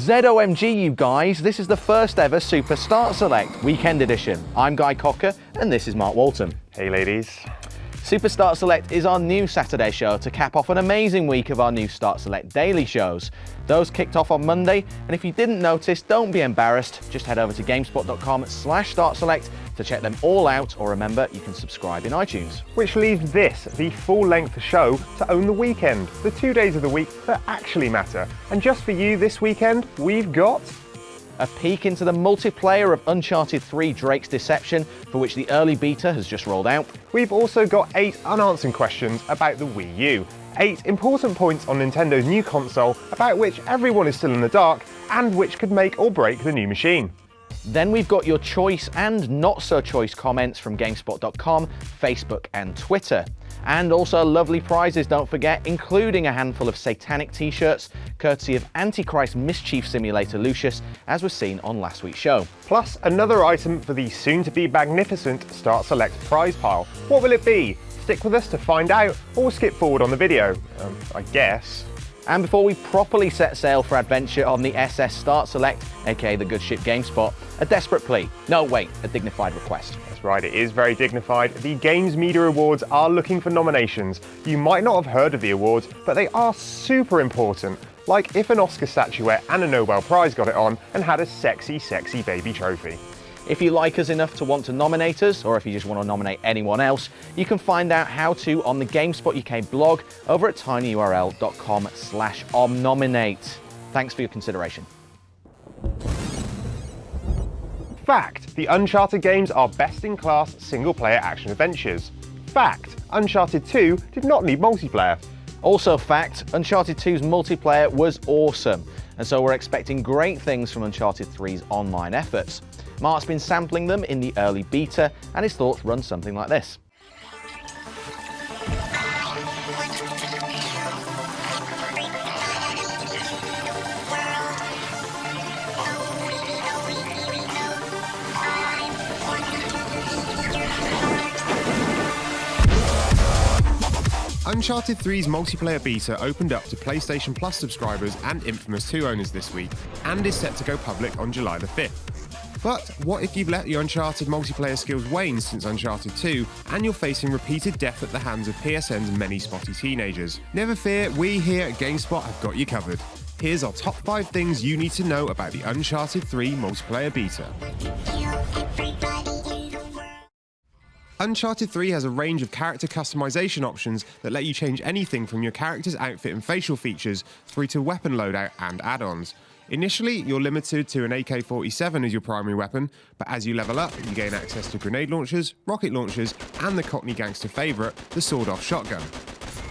ZOMG, you guys, this is the first ever Super Start Select Weekend Edition. I'm Guy Cocker and this is Mark Walton. Hey ladies. Super Start Select is our new Saturday show to cap off an amazing week of our new Start Select daily shows. Those kicked off on Monday, and if you didn't notice, don't be embarrassed. Just head over to GameSpot.com/StartSelect to check them all out, or remember, you can subscribe in iTunes. Which leaves this, the full-length show, to own the weekend, the 2 days of the week that actually matter. And just for you this weekend, we've got a peek into the multiplayer of Uncharted 3 Drake's Deception, for which the early beta has just rolled out. We've also got 8 unanswered questions about the Wii U, 8 important points on Nintendo's new console about which everyone is still in the dark and which could make or break the new machine. Then we've got your choice and not so choice comments from GameSpot.com, Facebook and Twitter. And also lovely prizes, don't forget, including a handful of satanic t-shirts, courtesy of Antichrist Mischief Simulator Lucius, as was seen on last week's show. Plus another item for the soon-to-be magnificent Start Select prize pile. What will it be? Stick with us to find out, or skip forward on the video, I guess. And before we properly set sail for adventure on the SS Start Select, aka the good ship GameSpot, a desperate plea. No, wait, a dignified request. That's right, it is very dignified. The Games Media Awards are looking for nominations. You might not have heard of the awards, but they are super important. Like if an Oscar statuette and a Nobel Prize got it on and had a sexy, sexy baby trophy. If you like us enough to want to nominate us, or if you just want to nominate anyone else, you can find out how to on the GameSpot UK blog over at tinyurl.com/omnominate. Thanks for your consideration. Fact: the Uncharted games are best-in-class single-player action adventures. Fact: Uncharted 2 did not need multiplayer. Also fact, Uncharted 2's multiplayer was awesome, and so we're expecting great things from Uncharted 3's online efforts. Mark's been sampling them in the early beta, and his thoughts run something like this. Uncharted 3's multiplayer beta opened up to PlayStation Plus subscribers and Infamous 2 owners this week, and is set to go public on July the 5th. But what if you've let your Uncharted multiplayer skills wane since Uncharted 2, and you're facing repeated death at the hands of PSN's many spotty teenagers? Never fear, we here at GameSpot have got you covered. Here's our top 5 things you need to know about the Uncharted 3 multiplayer beta. Uncharted 3 has a range of character customization options that let you change anything from your character's outfit and facial features through to weapon loadout and add-ons. Initially, you're limited to an AK-47 as your primary weapon, but as you level up, you gain access to grenade launchers, rocket launchers, and the Cockney gangster favourite, the sawed-off shotgun.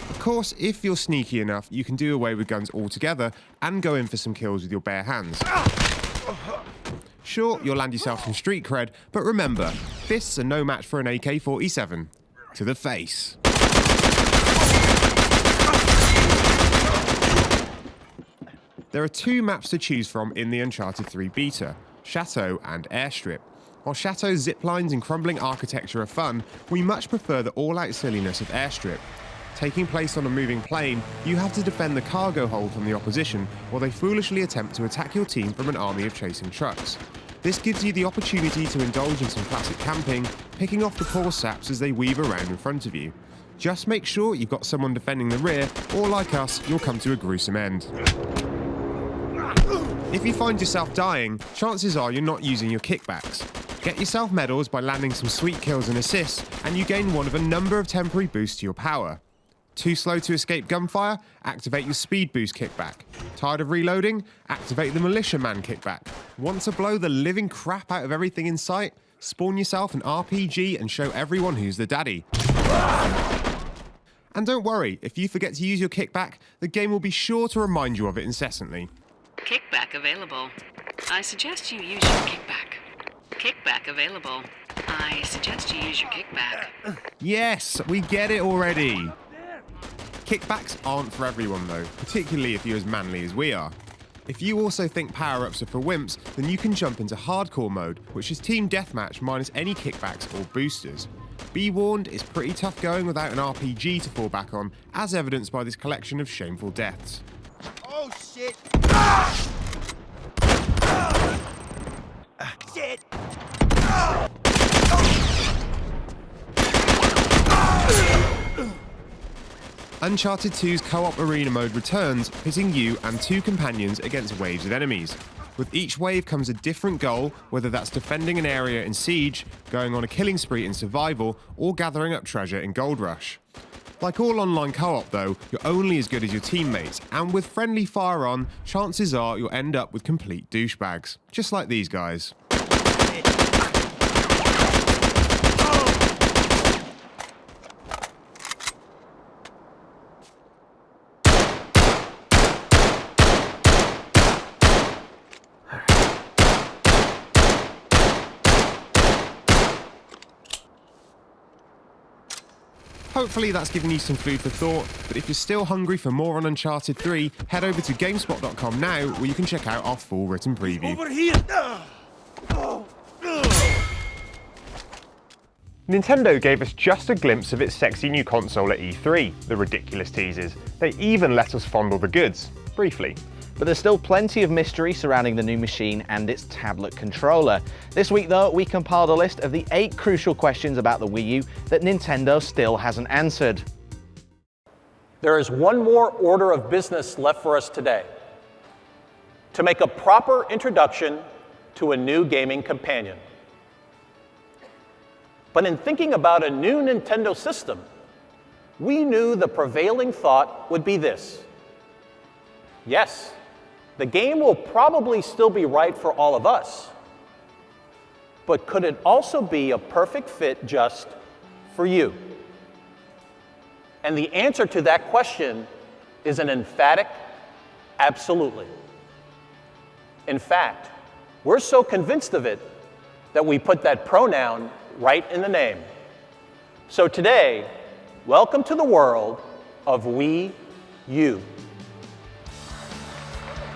Of course, if you're sneaky enough, you can do away with guns altogether and go in for some kills with your bare hands. Sure, you'll land yourself some street cred, but remember, fists are no match for an AK-47. To the face. There are 2 maps to choose from in the Uncharted 3 beta, Chateau and Airstrip. While Chateau's ziplines and crumbling architecture are fun, we much prefer the all-out silliness of Airstrip. Taking place on a moving plane, you have to defend the cargo hold from the opposition while they foolishly attempt to attack your team from an army of chasing trucks. This gives you the opportunity to indulge in some classic camping, picking off the poor saps as they weave around in front of you. Just make sure you've got someone defending the rear, or like us, you'll come to a gruesome end. If you find yourself dying, chances are you're not using your kickbacks. Get yourself medals by landing some sweet kills and assists, and you gain one of a number of temporary boosts to your power. Too slow to escape gunfire? Activate your speed boost kickback. Tired of reloading? Activate the militia man kickback. Want to blow the living crap out of everything in sight? Spawn yourself an RPG and show everyone who's the daddy. And don't worry, if you forget to use your kickback, the game will be sure to remind you of it incessantly. Kickback available. I suggest you use your kickback. Kickback available. I suggest you use your kickback. Yes, we get it already. Kickbacks aren't for everyone though, particularly if you're as manly as we are. If you also think power-ups are for wimps, then you can jump into hardcore mode, which is team deathmatch minus any kickbacks or boosters. Be warned, it's pretty tough going without an RPG to fall back on, as evidenced by this collection of shameful deaths. Oh shit! Uncharted 2's co-op arena mode returns, pitting you and 2 companions against waves of enemies. With each wave comes a different goal, whether that's defending an area in Siege, going on a killing spree in Survival, or gathering up treasure in Gold Rush. Like all online co-op though, you're only as good as your teammates, and with friendly fire on, chances are you'll end up with complete douchebags. Just like these guys. Hopefully that's given you some food for thought, but if you're still hungry for more on Uncharted 3, head over to GameSpot.com now where you can check out our full written preview. Over here! Nintendo gave us just a glimpse of its sexy new console at E3, the ridiculous teasers. They even let us fondle the goods, briefly. But there's still plenty of mystery surrounding the new machine and its tablet controller. This week though, we compiled a list of the 8 crucial questions about the Wii U that Nintendo still hasn't answered. There is one more order of business left for us today: to make a proper introduction to a new gaming companion. But in thinking about a new Nintendo system, we knew the prevailing thought would be this: yes, the game will probably still be right for all of us, but could it also be a perfect fit just for you? And the answer to that question is an emphatic absolutely. In fact, we're so convinced of it that we put that pronoun right in the name. So today, welcome to the world of Wii U.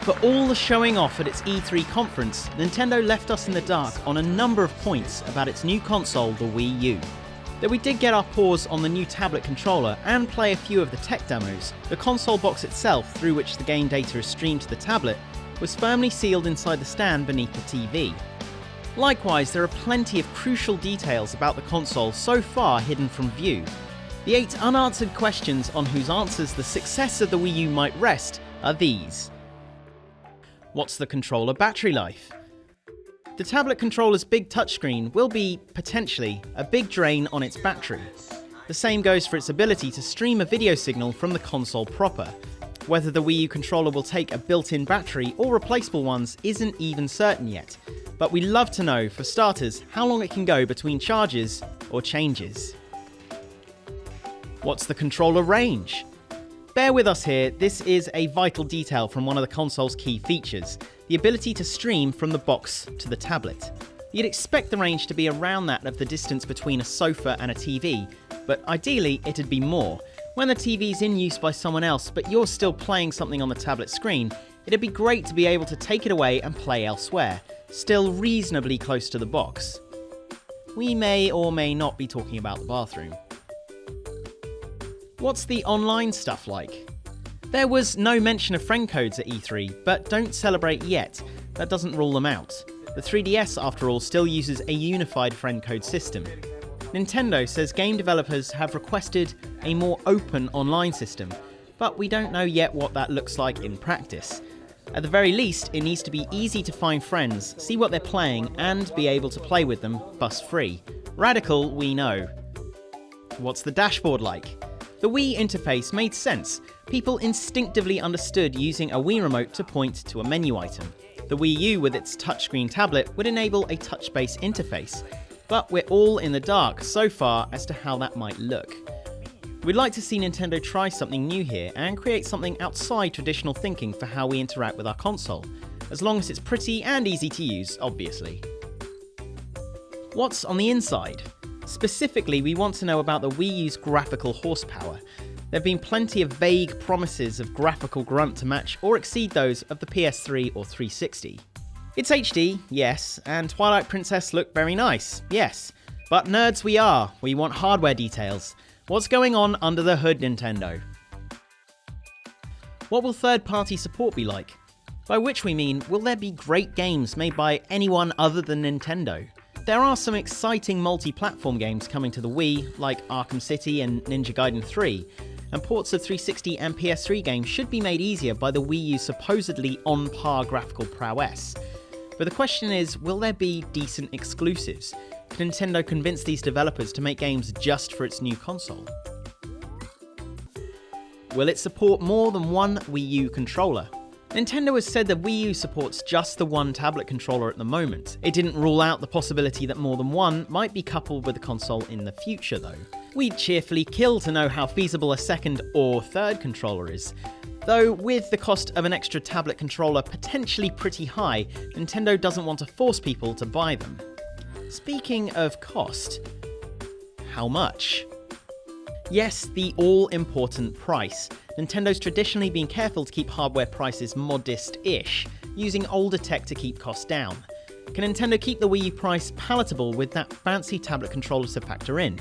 For all the showing off at its E3 conference, Nintendo left us in the dark on a number of points about its new console, the Wii U. Though we did get our paws on the new tablet controller and play a few of the tech demos, the console box itself, through which the game data is streamed to the tablet, was firmly sealed inside the stand beneath the TV. Likewise, there are plenty of crucial details about the console so far hidden from view. The 8 unanswered questions on whose answers the success of the Wii U might rest are these. What's the controller battery life? The tablet controller's big touchscreen will be, potentially, a big drain on its battery. The same goes for its ability to stream a video signal from the console proper. Whether the Wii U controller will take a built-in battery or replaceable ones isn't even certain yet, but we'd love to know, for starters, how long it can go between charges or changes. What's the controller range? Bear with us here, this is a vital detail from one of the console's key features, the ability to stream from the box to the tablet. You'd expect the range to be around that of the distance between a sofa and a TV, but ideally it'd be more. When the TV's in use by someone else, but you're still playing something on the tablet screen, it'd be great to be able to take it away and play elsewhere, still reasonably close to the box. We may or may not be talking about the bathroom. What's the online stuff like? There was no mention of friend codes at E3, but don't celebrate yet. That doesn't rule them out. The 3DS, after all, still uses a unified friend code system. Nintendo says game developers have requested a more open online system, but we don't know yet what that looks like in practice. At the very least, it needs to be easy to find friends, see what they're playing, and be able to play with them fuss-free. Radical, we know. What's the dashboard like? The Wii interface made sense. People instinctively understood using a Wii remote to point to a menu item. The Wii U, with its touchscreen tablet, would enable a touch-based interface. But we're all in the dark so far as to how that might look. We'd like to see Nintendo try something new here and create something outside traditional thinking for how we interact with our console, as long as it's pretty and easy to use, obviously. What's on the inside? Specifically, we want to know about the Wii U's graphical horsepower. There have been plenty of vague promises of graphical grunt to match or exceed those of the PS3 or 360. It's HD, yes, and Twilight Princess looked very nice, yes. But nerds we are, we want hardware details. What's going on under the hood, Nintendo? What will third-party support be like? By which we mean, will there be great games made by anyone other than Nintendo? There are some exciting multi-platform games coming to the Wii, like Arkham City and Ninja Gaiden 3, and ports of 360 and PS3 games should be made easier by the Wii U's supposedly on-par graphical prowess. But the question is, will there be decent exclusives? Can Nintendo convince these developers to make games just for its new console? Will it support more than one Wii U controller? Nintendo has said that Wii U supports just the one tablet controller at the moment. It didn't rule out the possibility that more than one might be coupled with the console in the future though. We'd cheerfully kill to know how feasible a second or third controller is. Though with the cost of an extra tablet controller potentially pretty high, Nintendo doesn't want to force people to buy them. Speaking of cost, how much? Yes, the all-important price. Nintendo's traditionally been careful to keep hardware prices modest-ish, using older tech to keep costs down. Can Nintendo keep the Wii U price palatable with that fancy tablet controller to factor in?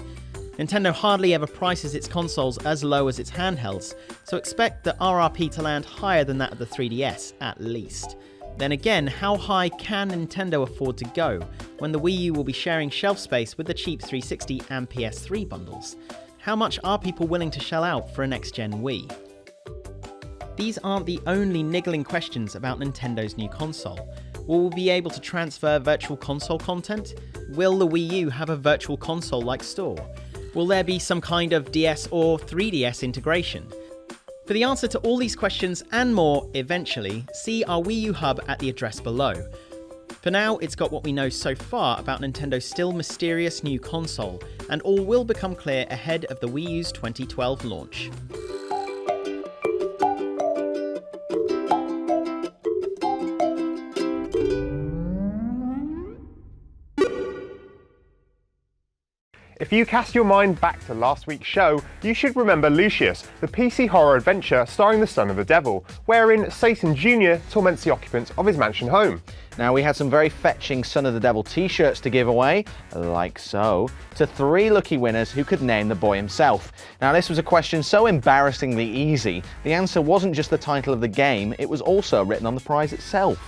Nintendo hardly ever prices its consoles as low as its handhelds, so expect the RRP to land higher than that of the 3DS, at least. Then again, how high can Nintendo afford to go, when the Wii U will be sharing shelf space with the cheap 360 and PS3 bundles? How much are people willing to shell out for a next-gen Wii? These aren't the only niggling questions about Nintendo's new console. Will we be able to transfer virtual console content? Will the Wii U have a virtual console-like store? Will there be some kind of DS or 3DS integration? For the answer to all these questions and more eventually, see our Wii U hub at the address below. For now, it's got what we know so far about Nintendo's still mysterious new console, and all will become clear ahead of the Wii U's 2012 launch. If you cast your mind back to last week's show, you should remember Lucius, the PC horror adventure starring the son of the devil, wherein Satan Jr. torments the occupants of his mansion home. Now, we had some very fetching Son of the Devil t-shirts to give away, like so, to 3 lucky winners who could name the boy himself. Now, this was a question so embarrassingly easy, the answer wasn't just the title of the game, it was also written on the prize itself.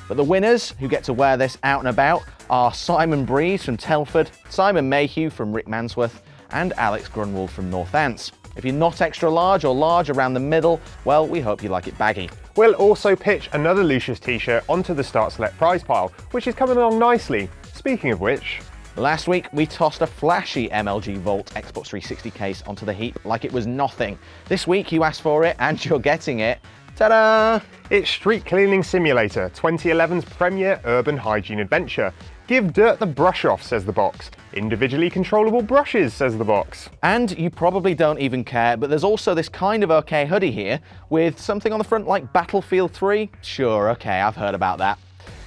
But the winners, who get to wear this out and about, are Simon Breeze from Telford, Simon Mayhew from Rick Mansworth, and Alex Grunwald from North Ants. If you're not extra large or large around the middle, well, we hope you like it baggy. We'll also pitch another Lucius t-shirt onto the Start Select prize pile, which is coming along nicely. Speaking of which... Last week, we tossed a flashy MLG Vault Xbox 360 case onto the heap like it was nothing. This week, you asked for it, and you're getting it. Ta-da! It's Street Cleaning Simulator, 2011's premier urban hygiene adventure. Give dirt the brush off, says the box. Individually controllable brushes, says the box. And you probably don't even care, but there's also this kind of okay hoodie here with something on the front like Battlefield 3. Sure, okay, I've heard about that.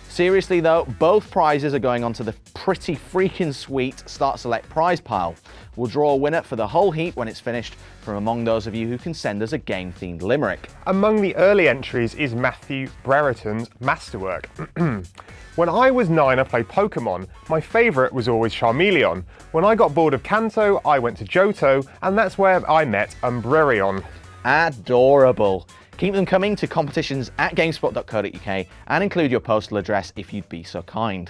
Seriously though, both prizes are going onto the pretty freaking sweet Start Select prize pile. We'll draw a winner for the whole heap when it's finished from among those of you who can send us a game-themed limerick. Among the early entries is Matthew Brereton's Masterwork. When I was 9, I played Pokemon. My favourite was always Charmeleon. When I got bored of Kanto, I went to Johto, and that's where I met Umbreon. Adorable. Keep them coming to competitions at GameSpot.co.uk and include your postal address if you'd be so kind.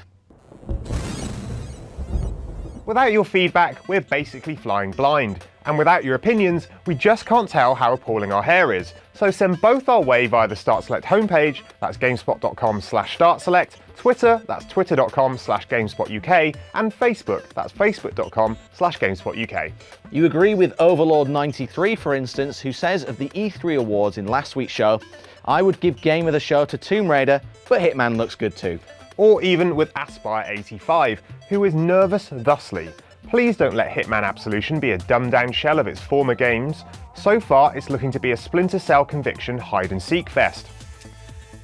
Without your feedback, we're basically flying blind. And without your opinions, we just can't tell how appalling our hair is. So send both our way via the Start Select homepage, that's gamespot.com/startselect, Twitter, that's twitter.com/GameSpotUK, and Facebook, that's facebook.com/GameSpotUK. You agree with Overlord93, for instance, who says of the E3 awards in last week's show, I would give Game of the Show to Tomb Raider, but Hitman looks good too. Or even with Aspire85, who is nervous thusly. Please don't let Hitman Absolution be a dumbed-down shell of its former games. So far, it's looking to be a Splinter Cell Conviction hide-and-seek fest.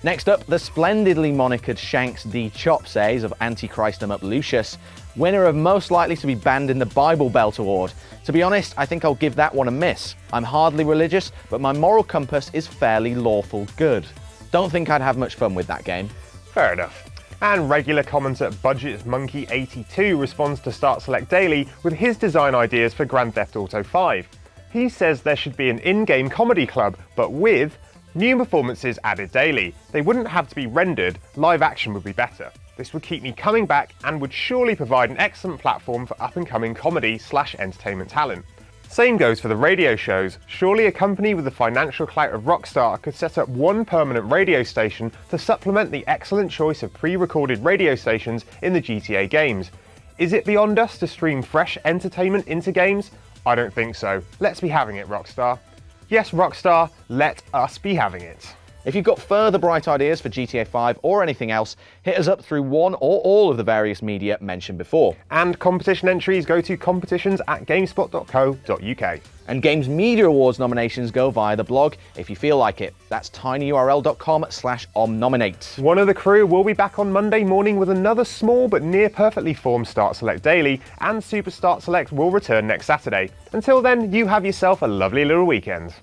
Next up, the splendidly monikered Shanks D. Chop says of Antichrist 'em Up Lucius, winner of Most Likely to be Banned in the Bible Belt Award. To be honest, I think I'll give that one a miss. I'm hardly religious, but my moral compass is fairly lawful good. Don't think I'd have much fun with that game. Fair enough. And regular commenter BudgetMonkey82 responds to Start Select Daily with his design ideas for Grand Theft Auto 5. He says there should be an in-game comedy club, but with new performances added daily. They wouldn't have to be rendered, live action would be better. This would keep me coming back and would surely provide an excellent platform for up-and-coming comedy/entertainment talent. Same goes for the radio shows. Surely a company with the financial clout of Rockstar could set up one permanent radio station to supplement the excellent choice of pre-recorded radio stations in the GTA games. Is it beyond us to stream fresh entertainment into games? I don't think so. Let's be having it, Rockstar. Yes, Rockstar, let us be having it. If you've got further bright ideas for GTA 5 or anything else, hit us up through one or all of the various media mentioned before. And competition entries go to competitions@gamespot.co.uk. And Games Media Awards nominations go via the blog if you feel like it. That's tinyurl.com/omnominate. One of the crew will be back on Monday morning with another small but near perfectly formed Start Select Daily, and Super Start Select will return next Saturday. Until then, you have yourself a lovely little weekend.